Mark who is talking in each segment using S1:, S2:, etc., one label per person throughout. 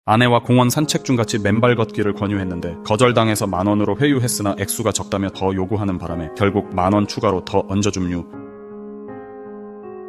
S1: 아내와 공원 산책 중 같이 맨발 걷기를 권유했는데 거절당해서 10,000원으로 회유했으나 액수가 적다며 더 요구하는 바람에 결국 10,000원 추가로 더 얹어줌유.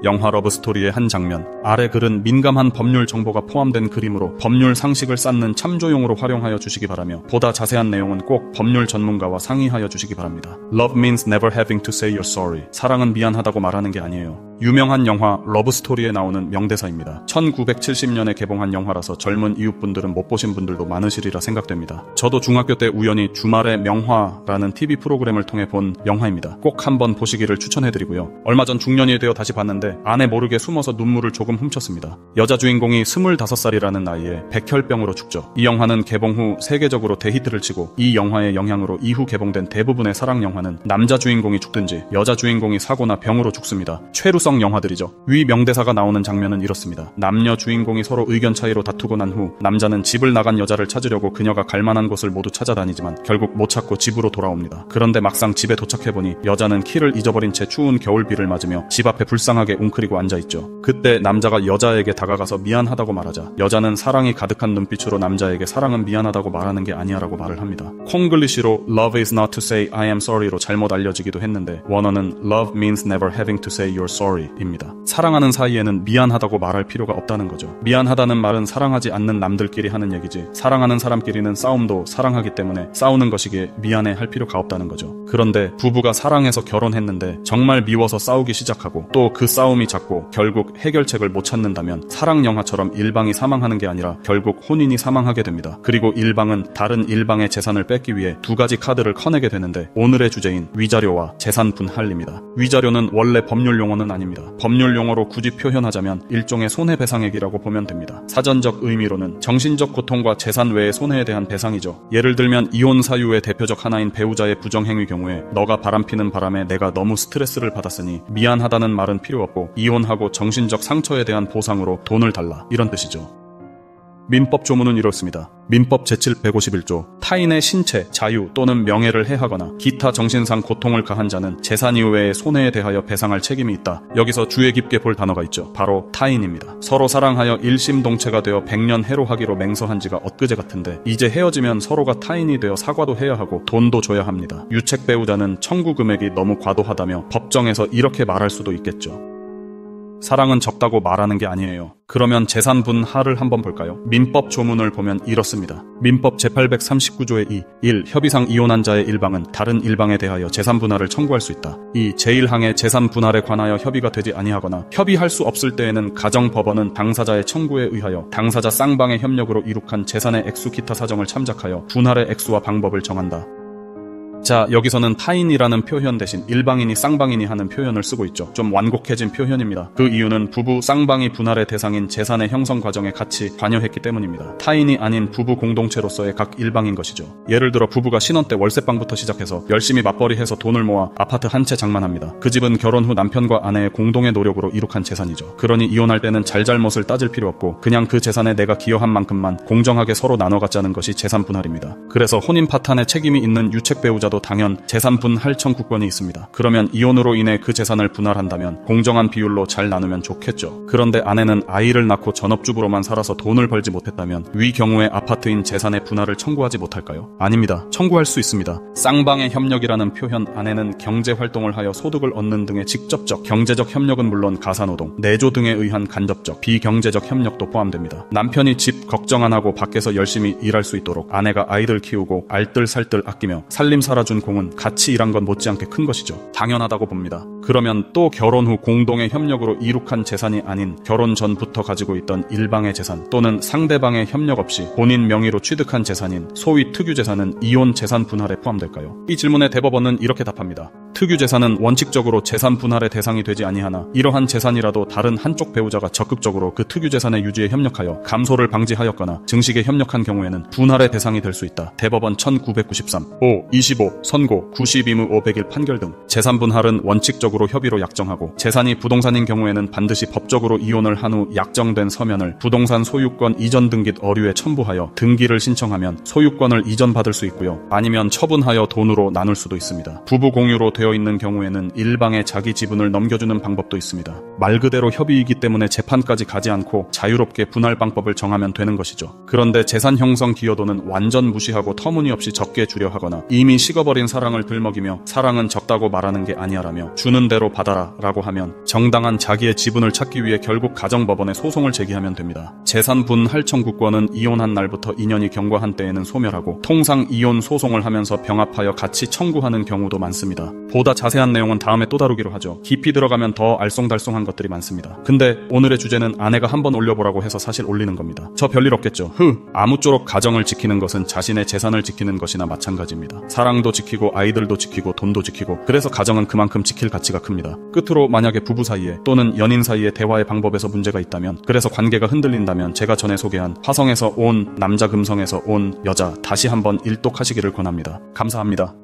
S1: 영화 러브스토리의 한 장면, 아래 글은 민감한 법률 정보가 포함된 그림으로 법률 상식을 쌓는 참조용으로 활용하여 주시기 바라며 보다 자세한 내용은 꼭 법률 전문가와 상의하여 주시기 바랍니다. Love means never having to say you're sorry. 사랑은 미안하다고 말하는 게 아니에요. 유명한 영화 러브스토리에 나오는 명대사입니다. 1970년에 개봉한 영화라서 젊은 이웃분들은 못 보신 분들도 많으시리라 생각됩니다. 저도 중학교 때 우연히 주말의 명화라는 TV 프로그램을 통해 본 영화입니다. 꼭 한번 보시기를 추천해드리고요. 얼마 전 중년이 되어 다시 봤는데 아내 모르게 숨어서 눈물을 조금 훔쳤습니다. 여자 주인공이 25살이라는 나이에 백혈병으로 죽죠. 이 영화는 개봉 후 세계적으로 대히트를 치고 이 영화의 영향으로 이후 개봉된 대부분의 사랑 영화는 남자 주인공이 죽든지 여자 주인공이 사고나 병으로 죽습니다. 최루성 영화들이죠. 위 명대사가 나오는 장면은 이렇습니다. 남녀 주인공이 서로 의견 차이로 다투고 난 후 남자는 집을 나간 여자를 찾으려고 그녀가 갈 만한 곳을 모두 찾아다니지만 결국 못 찾고 집으로 돌아옵니다. 그런데 막상 집에 도착해보니 여자는 키를 잊어버린 채 추운 겨울비를 맞으며 집 앞에 불쌍하게 웅크리고 앉아있죠. 그때 남자가 여자에게 다가가서 미안하다고 말하자 여자는 사랑이 가득한 눈빛으로 남자에게 사랑은 미안하다고 말하는 게 아니야라고 말을 합니다. 콩글리시로 Love is not to say I am sorry로 잘못 알려지기도 했는데 원어는 Love means never having to say you're sorry 입니다. 사랑하는 사이에는 미안하다고 말할 필요가 없다는 거죠. 미안하다는 말은 사랑하지 않는 남들끼리 하는 얘기지 사랑하는 사람끼리는 싸움도 사랑하기 때문에 싸우는 것이기에 미안해 할 필요가 없다는 거죠. 그런데 부부가 사랑해서 결혼했는데 정말 미워서 싸우기 시작하고 또 그 싸움이 잦고 결국 해결책을 못 찾는다면 사랑 영화처럼 일방이 사망하는 게 아니라 결국 혼인이 사망하게 됩니다. 그리고 일방은 다른 일방의 재산을 뺏기 위해 두 가지 카드를 커내게 되는데 오늘의 주제인 위자료와 재산 분할입니다. 위자료는 원래 법률 용어는 아닙니다. 법률 용어로 굳이 표현하자면 일종의 손해배상액이라고 보면 됩니다. 사전적 의미로는 정신적 고통과 재산 외의 손해에 대한 배상이죠. 예를 들면 이혼 사유의 대표적 하나인 배우자의 부정행위 경우에 너가 바람피는 바람에 내가 너무 스트레스를 받았으니 미안하다는 말은 필요 없고 이혼하고 정신적 상처에 대한 보상으로 돈을 달라 이런 뜻이죠. 민법 조문은 이렇습니다. 민법 제7 151조 타인의 신체, 자유 또는 명예를 해하거나 기타 정신상 고통을 가한 자는 재산 이외의 손해에 대하여 배상할 책임이 있다. 여기서 주의 깊게 볼 단어가 있죠. 바로 타인입니다. 서로 사랑하여 일심동체가 되어 100년 해로하기로 맹서한 지가 엊그제 같은데 이제 헤어지면 서로가 타인이 되어 사과도 해야 하고 돈도 줘야 합니다. 유책 배우자는 청구 금액이 너무 과도하다며 법정에서 이렇게 말할 수도 있겠죠. 사랑은 적다고 말하는 게 아니에요. 그러면 재산 분할을 한번 볼까요? 민법 조문을 보면 이렇습니다. 민법 제839조의 2. 1. 협의상 이혼한 자의 일방은 다른 일방에 대하여 재산 분할을 청구할 수 있다. 2. 제1항의 재산 분할에 관하여 협의가 되지 아니하거나 협의할 수 없을 때에는 가정법원은 당사자의 청구에 의하여 당사자 쌍방의 협력으로 이룩한 재산의 액수 기타 사정을 참작하여 분할의 액수와 방법을 정한다. 자, 여기서는 타인이라는 표현 대신 일방이니 쌍방이니 하는 표현을 쓰고 있죠. 좀 완곡해진 표현입니다. 그 이유는 부부 쌍방이 분할의 대상인 재산의 형성 과정에 같이 관여했기 때문입니다. 타인이 아닌 부부 공동체로서의 각 일방인 것이죠. 예를 들어 부부가 신혼 때 월세방부터 시작해서 열심히 맞벌이해서 돈을 모아 아파트 한 채 장만합니다. 그 집은 결혼 후 남편과 아내의 공동의 노력으로 이룩한 재산이죠. 그러니 이혼할 때는 잘잘못을 따질 필요 없고 그냥 그 재산에 내가 기여한 만큼만 공정하게 서로 나눠 갖자는 것이 재산 분할입니다. 그래서 혼인 파탄에 책임이 있는 유책 배우자도 당연 재산 분할 청구권이 있습니다. 그러면 이혼으로 인해 그 재산을 분할한다면 공정한 비율로 잘 나누면 좋겠죠. 그런데 아내는 아이를 낳고 전업주부로만 살아서 돈을 벌지 못했다면 위 경우에 아파트인 재산의 분할을 청구하지 못할까요? 아닙니다. 청구할 수 있습니다. 쌍방의 협력이라는 표현 안에는 경제활동을 하여 소득을 얻는 등의 직접적 경제적 협력은 물론 가사노동, 내조 등에 의한 간접적 비경제적 협력도 포함됩니다. 남편이 집 걱정 안 하고 밖에서 열심히 일할 수 있도록 아내가 아이들 키우고 알뜰살뜰 아끼며 살림 살아준 공은 같이 일한 건 못지않게 큰 것이죠. 당연하다고 봅니다. 그러면 또 결혼 후 공동의 협력으로 이룩한 재산이 아닌 결혼 전부터 가지고 있던 일방의 재산 또는 상대방의 협력 없이 본인 명의로 취득한 재산인 소위 특유재산은 이혼 재산 분할에 포함될까요? 이 질문에 대법원은 이렇게 답합니다. 특유재산은 원칙적으로 재산 분할의 대상이 되지 아니하나 이러한 재산이라도 다른 한쪽 배우자가 적극적으로 그 특유재산의 유지에 협력하여 감소를 방지하였거나 증식에 협력한 경우에는 분할의 대상이 될 수 있다. 대법원 1993 5. 25 선고 92무 500일 판결 등 재산 분할은 원칙적으로 협의로 약정하고 재산이 부동산인 경우에는 반드시 법적으로 이혼을 한 후 약정된 서면을 부동산 소유권 이전 등기 어류에 첨부하여 등기를 신청하면 소유권을 이전받을 수 있고요. 아니면 처분하여 돈으로 나눌 수도 있습니다. 부부 공유로 되어 있는 경우에는 일방에 자기 지분을 넘겨주는 방법도 있습니다. 말 그대로 협의이기 때문에 재판까지 가지 않고 자유롭게 분할 방법을 정하면 되는 것이죠. 그런데 재산 형성 기여도는 완전 무시하고 터무니없이 적게 주려 하거나 이미 식어버린 사랑을 들먹이며 사랑은 적다고 말하는 게 아니야라며 주는 대로 받아라 라고 하면 정당한 자기의 지분을 찾기 위해 결국 가정법원에 소송을 제기하면 됩니다. 재산분 할청구권은 이혼한 날부터 2년이 경과한 때에는 소멸하고 통상 이혼 소송을 하면서 병합하여 같이 청구하는 경우도 많습니다. 보다 자세한 내용은 다음에 또 다루기로 하죠. 깊이 들어가면 더 알쏭달쏭한 것들이 많습니다. 근데 오늘의 주제는 아내가 한번 올려보라고 해서 사실 올리는 겁니다. 저 별일 없겠죠. 아무쪼록 가정을 지키는 것은 자신의 재산을 지키는 것이나 마찬가지입니다. 사랑도 지키고 아이들도 지키고 돈도 지키고 그래서 가정은 그만큼 지킬 가치가 큽니다. 끝으로 만약에 부부 사이에 또는 연인 사이에 대화의 방법에서 문제가 있다면 그래서 관계가 흔들린다면 제가 전에 소개한 화성에서 온 남자 금성에서 온 여자 다시 한번 일독하시기를 권합니다. 감사합니다.